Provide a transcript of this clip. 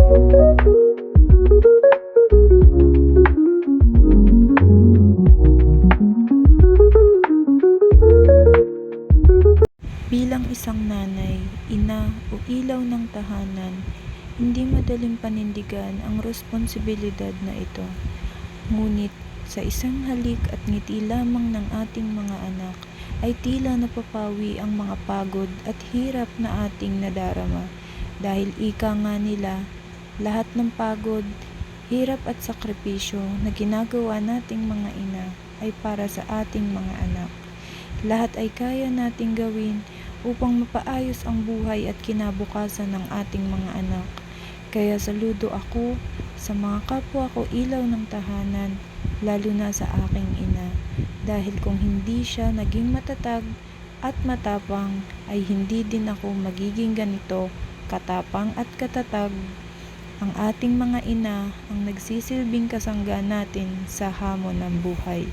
Bilang isang nanay, ina o ilaw ng tahanan, hindi madaling panindigan ang responsibilidad na ito. Ngunit sa isang halik at ngiti lamang ng ating mga anak ay tila napapawi ang mga pagod at hirap na ating nadarama. Dahil ika nga nila, lahat ng pagod, hirap at sakripisyo na ginagawa nating mga ina ay para sa ating mga anak. Lahat ay kaya nating gawin upang mapaayos ang buhay at kinabukasan ng ating mga anak. Kaya saludo ako sa mga kapwa ko ilaw ng tahanan, lalo na sa aking ina. Dahil kung hindi siya naging matatag at matapang, ay hindi din ako magiging ganito katapang at katatag. Ang ating mga ina ang nagsisilbing kasangga natin sa hamon ng buhay.